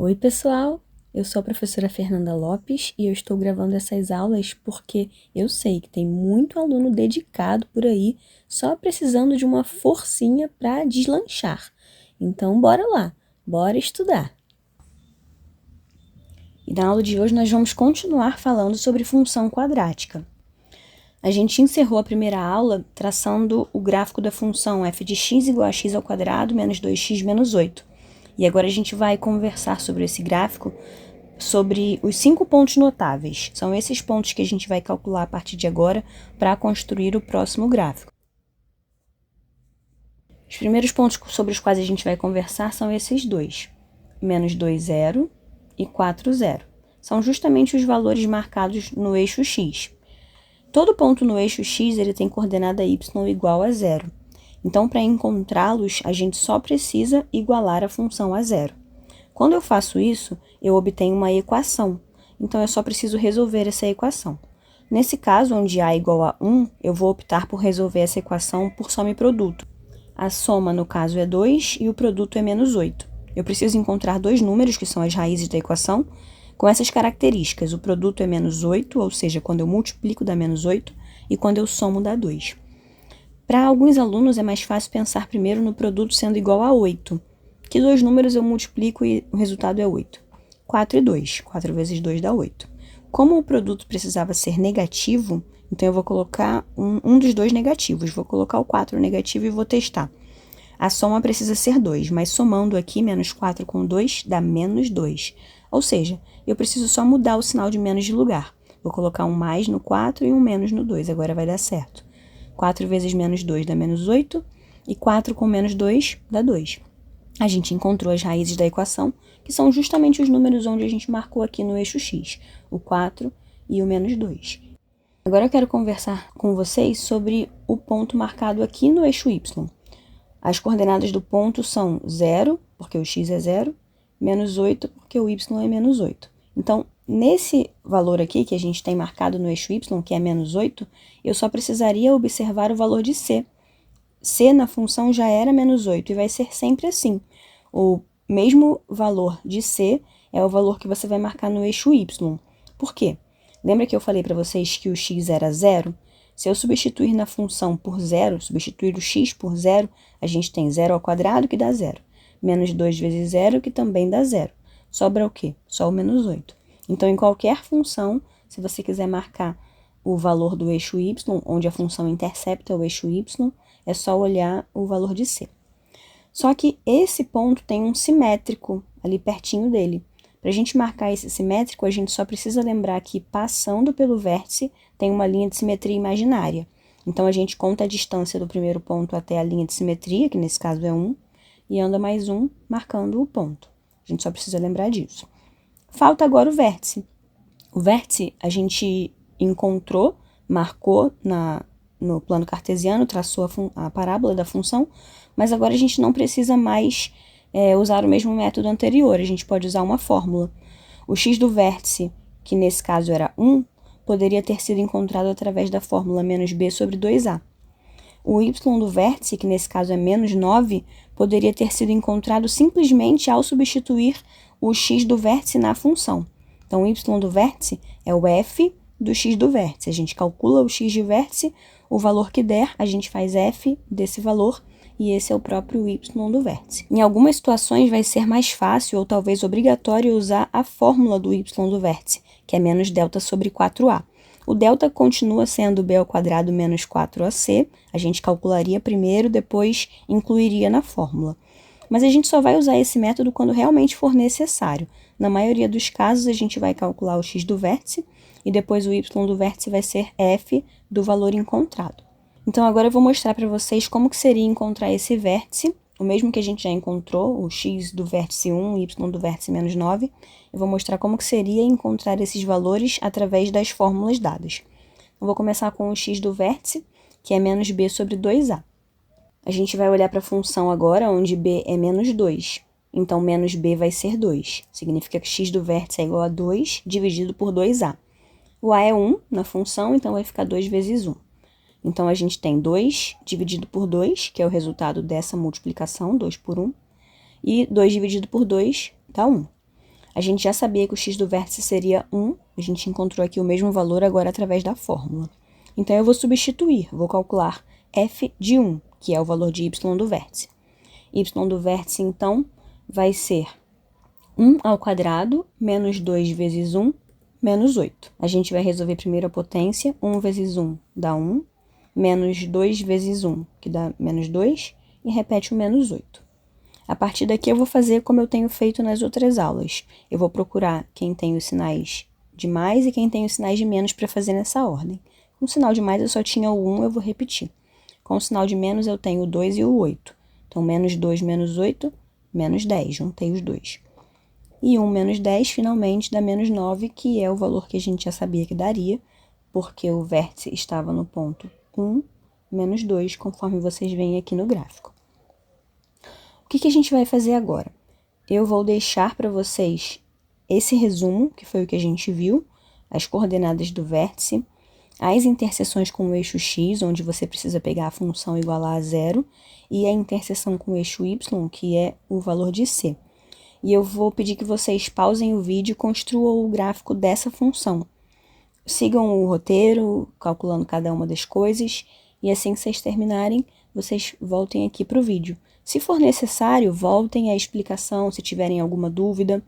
Oi, pessoal! Eu sou a professora Fernanda Lopes e eu estou gravando essas aulas porque eu sei que tem muito aluno dedicado por aí só precisando de uma forcinha para deslanchar. Então, bora lá, bora estudar! E na aula de hoje nós vamos continuar falando sobre função quadrática. A gente encerrou a primeira aula traçando o gráfico da função f de x igual a x ao quadrado menos 2x menos 8. E agora a gente vai conversar sobre esse gráfico, sobre os 5 pontos notáveis. São esses pontos que a gente vai calcular a partir de agora para construir o próximo gráfico. Os primeiros pontos sobre os quais a gente vai conversar são esses dois, menos 2, 0 e 4, 0. São justamente os valores marcados no eixo x. Todo ponto no eixo x ele tem coordenada y igual a 0. Então, para encontrá-los, a gente só precisa igualar a função a 0. Quando eu faço isso, eu obtenho uma equação. Então, eu só preciso resolver essa equação. Nesse caso, onde a é igual a 1, eu vou optar por resolver essa equação por soma e produto. A soma, no caso, é 2 e o produto é menos 8. Eu preciso encontrar dois números, que são as raízes da equação, com essas características. O produto é menos 8, ou seja, quando eu multiplico dá menos 8, e quando eu somo dá 2. Para alguns alunos é mais fácil pensar primeiro no produto sendo igual a 8. Que dois números eu multiplico e o resultado é 8? 4 e 2. 4 vezes 2 dá 8. Como o produto precisava ser negativo, então eu vou colocar um dos dois negativos. Vou colocar o 4 negativo e vou testar. A soma precisa ser 2, mas somando aqui, menos 4 com 2 dá menos 2. Ou seja, eu preciso só mudar o sinal de menos de lugar. Vou colocar um mais no 4 e um menos no 2, agora vai dar certo. 4 vezes menos 2 dá menos 8, e 4 com menos 2 dá 2. A gente encontrou as raízes da equação, que são justamente os números onde a gente marcou aqui no eixo x, o 4 e o menos 2. Agora eu quero conversar com vocês sobre o ponto marcado aqui no eixo y. As coordenadas do ponto são 0, porque o x é 0, menos 8, porque o y é menos 8. Então, nesse valor aqui que a gente tem marcado no eixo y, que é menos 8, eu só precisaria observar o valor de c. C na função já era menos 8 e vai ser sempre assim. O mesmo valor de C é o valor que você vai marcar no eixo Y. Por quê? Lembra que eu falei para vocês que o x era 0? Se eu substituir na função por 0, substituir o x por 0, a gente tem 0 ao quadrado, que dá 0. Menos 2 vezes 0, que também dá 0. Sobra o quê? Só o menos 8. Então, em qualquer função, se você quiser marcar o valor do eixo y, onde a função intercepta o eixo y, é só olhar o valor de c. Só que esse ponto tem um simétrico ali pertinho dele. Para a gente marcar esse simétrico, a gente só precisa lembrar que passando pelo vértice tem uma linha de simetria imaginária. Então, a gente conta a distância do primeiro ponto até a linha de simetria, que nesse caso é 1, e anda mais 1, marcando o ponto. A gente só precisa lembrar disso. Falta agora o vértice. O vértice a gente encontrou, marcou no plano cartesiano, traçou a parábola da função, mas agora a gente não precisa mais usar o mesmo método anterior, a gente pode usar uma fórmula. O x do vértice, que nesse caso era 1, poderia ter sido encontrado através da fórmula menos b sobre 2a. O y do vértice, que nesse caso é menos 9, poderia ter sido encontrado simplesmente ao substituir o x do vértice na função. Então, o y do vértice é o f do x do vértice. A gente calcula o x de vértice, o valor que der, a gente faz f desse valor, e esse é o próprio y do vértice. Em algumas situações vai ser mais fácil ou talvez obrigatório usar a fórmula do y do vértice, que é menos delta sobre 4a. O delta continua sendo b ao quadrado menos 4ac, a gente calcularia primeiro, depois incluiria na fórmula. Mas a gente só vai usar esse método quando realmente for necessário. Na maioria dos casos, a gente vai calcular o x do vértice, e depois o y do vértice vai ser f do valor encontrado. Então, agora eu vou mostrar para vocês como que seria encontrar esse vértice, o mesmo que a gente já encontrou, o x do vértice 1, y do vértice menos 9. Eu vou mostrar como que seria encontrar esses valores através das fórmulas dadas. Eu vou começar com o x do vértice, que é menos b sobre 2a. A gente vai olhar para a função agora, onde b é menos 2. Então, menos b vai ser 2. Significa que x do vértice é igual a 2 dividido por 2a. O a é 1 na função, então vai ficar 2 vezes 1. Então, a gente tem 2 dividido por 2, que é o resultado dessa multiplicação, 2 por 1. E 2 dividido por 2 dá 1. A gente já sabia que o x do vértice seria 1, a gente encontrou aqui o mesmo valor agora através da fórmula. Então, eu vou substituir, vou calcular f de 1, que é o valor de y do vértice. Y do vértice, então, vai ser 1 ao quadrado menos 2 vezes 1, menos 8. A gente vai resolver primeiro a potência, 1 vezes 1 dá 1, menos 2 vezes 1, que dá menos 2, e repete o menos 8. A partir daqui eu vou fazer como eu tenho feito nas outras aulas. Eu vou procurar quem tem os sinais de mais e quem tem os sinais de menos para fazer nessa ordem. Com o sinal de mais eu só tinha o 1, eu vou repetir. Com o sinal de menos eu tenho o 2 e o 8. Então, menos 2 menos 8, menos 10, juntei os dois. E 1 menos 10, finalmente, dá menos 9, que é o valor que a gente já sabia que daria, porque o vértice estava no ponto 1, menos 2, conforme vocês veem aqui no gráfico. O que a gente vai fazer agora? Eu vou deixar para vocês esse resumo, que foi o que a gente viu, as coordenadas do vértice, as interseções com o eixo x, onde você precisa pegar a função igualar a zero, e a interseção com o eixo y, que é o valor de c. E eu vou pedir que vocês pausem o vídeo e construam o gráfico dessa função. Sigam o roteiro, calculando cada uma das coisas, e assim que vocês terminarem, vocês voltem aqui para o vídeo. Se for necessário, voltem à explicação, se tiverem alguma dúvida,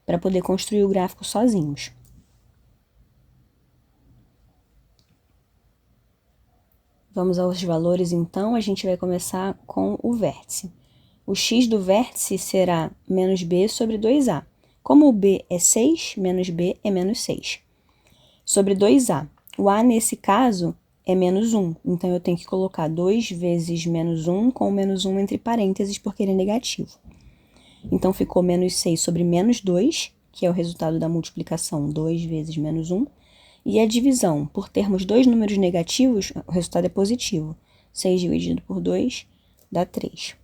para poder construir o gráfico sozinhos. Vamos aos valores, então. A gente vai começar com o vértice. O x do vértice será menos b sobre 2a. Como o b é 6, menos b é menos 6. Sobre 2a. O a, nesse caso, é menos 1. Então, eu tenho que colocar 2 vezes menos 1 com o menos 1 entre parênteses, porque ele é negativo. Então, ficou menos 6 sobre menos 2, que é o resultado da multiplicação 2 vezes menos 1. E a divisão, por termos dois números negativos, o resultado é positivo. 6 dividido por 2 dá 3.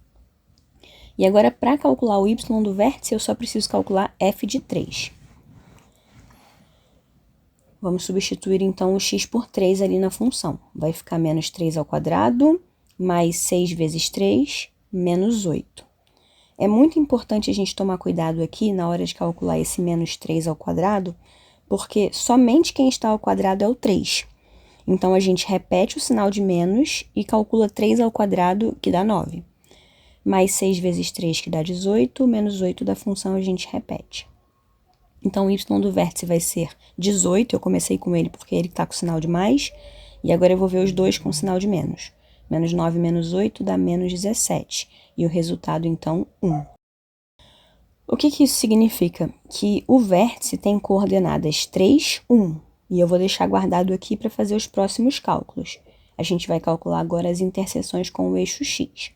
E agora, para calcular o y do vértice, eu só preciso calcular f de 3. Vamos substituir, então, o x por 3 ali na função. Vai ficar menos 3 ao quadrado, mais 6 vezes 3, menos 8. É muito importante a gente tomar cuidado aqui na hora de calcular esse menos 3 ao quadrado, porque somente quem está ao quadrado é o 3. Então, a gente repete o sinal de menos e calcula 3 ao quadrado, que dá 9. Mais 6 vezes 3, que dá 18, menos 8 da função a gente repete. Então, o y do vértice vai ser 18, eu comecei com ele porque ele está com sinal de mais, e agora eu vou ver os dois com sinal de menos. Menos 9 menos 8 dá menos 17, e o resultado, então, 1. O que isso significa? Que o vértice tem coordenadas 3, 1, e eu vou deixar guardado aqui para fazer os próximos cálculos. A gente vai calcular agora as interseções com o eixo x.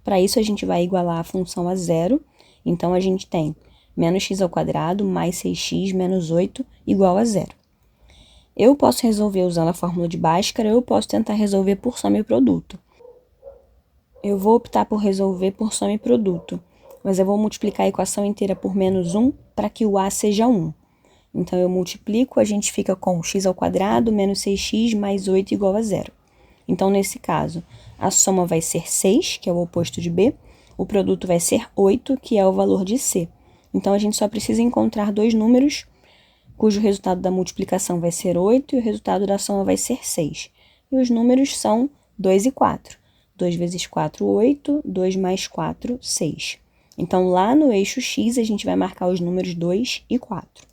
Para isso, a gente vai igualar a função a zero, então a gente tem menos x ao quadrado mais 6x menos 8 igual a zero. Eu posso resolver usando a fórmula de Bhaskara, ou eu posso tentar resolver por soma e produto. Eu vou optar por resolver por soma e produto, mas eu vou multiplicar a equação inteira por menos 1 para que o a seja 1. Então, eu multiplico, a gente fica com x ao quadrado menos 6x mais 8 igual a zero. Então, nesse caso, a soma vai ser 6, que é o oposto de b, o produto vai ser 8, que é o valor de c. Então, a gente só precisa encontrar dois números, cujo resultado da multiplicação vai ser 8 e o resultado da soma vai ser 6. E os números são 2 e 4. 2 vezes 4, 8. 2 mais 4, 6. Então, lá no eixo x, a gente vai marcar os números 2 e 4.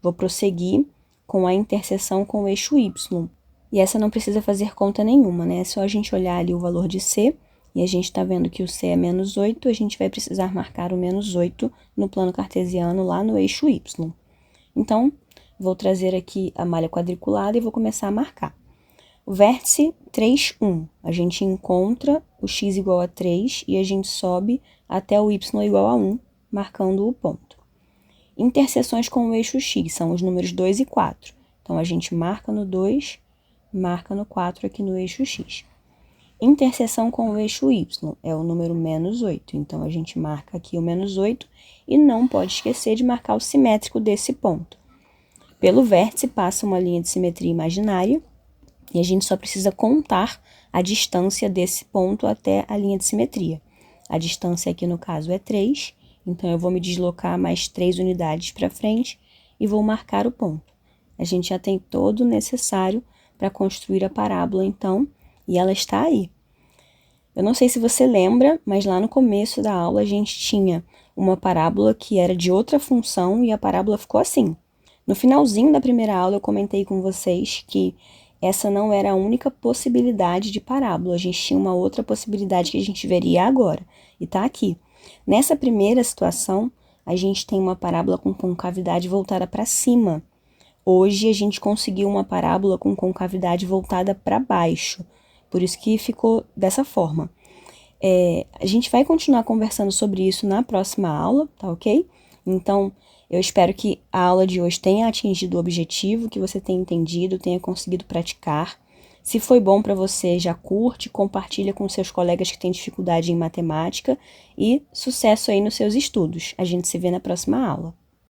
Vou prosseguir com a interseção com o eixo y. E essa não precisa fazer conta nenhuma, né? É só a gente olhar ali o valor de c, e a gente está vendo que o c é menos 8, a gente vai precisar marcar o menos 8 no plano cartesiano lá no eixo y. Então, vou trazer aqui a malha quadriculada e vou começar a marcar. O vértice 3, 1. A gente encontra o x igual a 3 e a gente sobe até o y igual a 1, marcando o ponto. Interseções com o eixo x são os números 2 e 4. Então, a gente marca no 2, marca no 4 aqui no eixo x. Interseção com o eixo y é o número menos 8. Então, a gente marca aqui o menos 8 e não pode esquecer de marcar o simétrico desse ponto. Pelo vértice passa uma linha de simetria imaginária e a gente só precisa contar a distância desse ponto até a linha de simetria. A distância aqui no caso é 3 Então, eu vou me deslocar mais 3 unidades para frente e vou marcar o ponto. A gente já tem todo o necessário para construir a parábola, então, e ela está aí. Eu não sei se você lembra, mas lá no começo da aula a gente tinha uma parábola que era de outra função e a parábola ficou assim. No finalzinho da primeira aula eu comentei com vocês que essa não era a única possibilidade de parábola, a gente tinha uma outra possibilidade que a gente veria agora, e tá aqui. Nessa primeira situação, a gente tem uma parábola com concavidade voltada para cima. Hoje a gente conseguiu uma parábola com concavidade voltada para baixo, por isso que ficou dessa forma. A gente vai continuar conversando sobre isso na próxima aula, tá ok? Então, eu espero que a aula de hoje tenha atingido o objetivo, que você tenha entendido, tenha conseguido praticar. Se foi bom para você, já curte, compartilha com seus colegas que têm dificuldade em matemática e sucesso aí nos seus estudos. A gente se vê na próxima aula.